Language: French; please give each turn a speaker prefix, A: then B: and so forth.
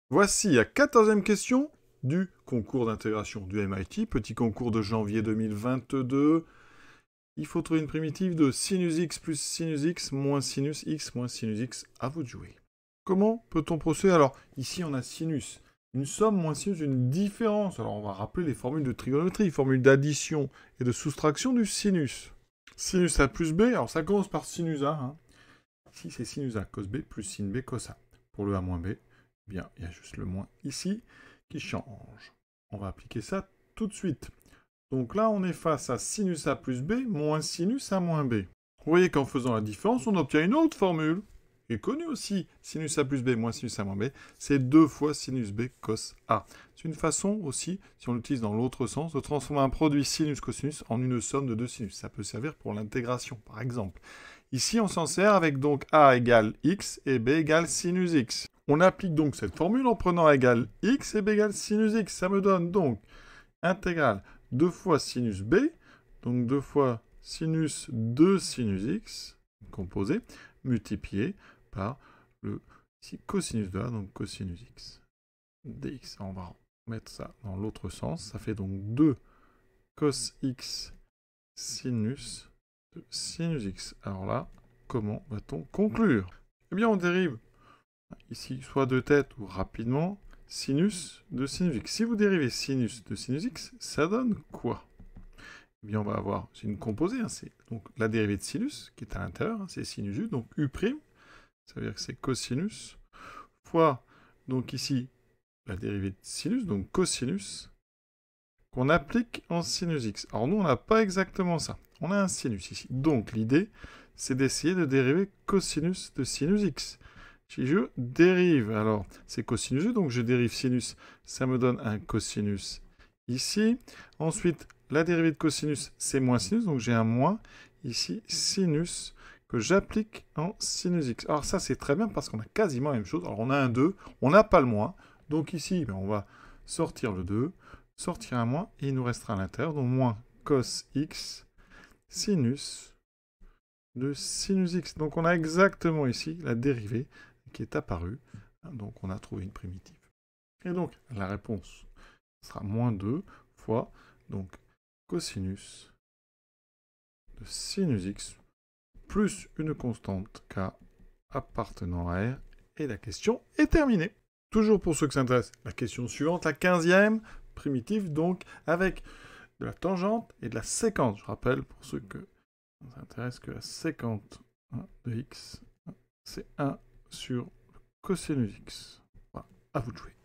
A: Voici la 14e question du concours d'intégration du MIT, petit concours de janvier 2022. Il faut trouver une primitive de sinus x plus sinus x moins sinus x moins sinus x. À vous de jouer. Comment peut-on procéder? Alors, ici, on a sinus. Une somme moins sinus, une différence. Alors, on va rappeler les formules de trigonométrie, formules d'addition et de soustraction du sinus. Sinus A plus B, alors ça commence par sinus A. Hein. Ici, c'est sinus A cos B plus sin B cos A. Pour le A moins B, eh bien, il y a juste le moins ici qui change. On va appliquer ça tout de suite. Donc là, on est face à sinus A plus B moins sinus A moins B. Vous voyez qu'en faisant la différence, on obtient une autre formule, qui est connue aussi. Sinus A plus B moins sinus A moins B, c'est 2 fois sinus B cos A. C'est une façon aussi, si on l'utilise dans l'autre sens, de transformer un produit sinus-cosinus en une somme de deux sinus. Ça peut servir pour l'intégration, par exemple. Ici, on s'en sert avec donc A égale x et B égale sinus x. On applique donc cette formule en prenant A égale x et B égale sinus x. Ça me donne donc intégrale 2 fois sinus B, donc 2 fois sinus de sinus x, composé, multiplié par le ici, cosinus de A, donc cosinus x dx. On va mettre ça dans l'autre sens. Ça fait donc 2 cos x sinus de sinus x. Alors là, comment va-t-on conclure? Eh bien, on dérive ici, soit de tête ou rapidement, sinus de sinus x. Si vous dérivez sinus de sinus x, ça donne quoi? Eh bien, on va avoir, c'est une composée, hein, c'est donc la dérivée de sinus qui est à l'intérieur, hein, c'est sinus u, donc u', ça veut dire que c'est cosinus, fois, donc ici, la dérivée de sinus, donc cosinus, qu'on applique en sinus x. Alors nous, on n'a pas exactement ça. On a un sinus ici. Donc l'idée, c'est d'essayer de dériver cosinus de sinus x. Si je dérive, alors c'est cosinus u, donc je dérive sinus, ça me donne un cosinus ici. Ensuite, la dérivée de cosinus, c'est moins sinus, donc j'ai un moins ici, sinus, que j'applique en sinus x. Alors ça, c'est très bien parce qu'on a quasiment la même chose. Alors on a un 2, on n'a pas le moins. Donc ici, on va sortir le 2, sortir un moins, et il nous restera à l'intérieur, donc moins cos x sinus de sinus x. Donc on a exactement ici la dérivée qui est apparue. Donc on a trouvé une primitive. Et donc la réponse sera moins 2 fois donc cosinus de sinus x plus une constante k appartenant à R. Et la question est terminée. Toujours pour ceux qui s'intéressent, la question suivante, la 15e, primitive donc, avec de la tangente et de la séquence. Je rappelle, pour ceux qui s'intéressent, que la séquente de x, c'est 1 sur cosinus x. Voilà, à vous de jouer.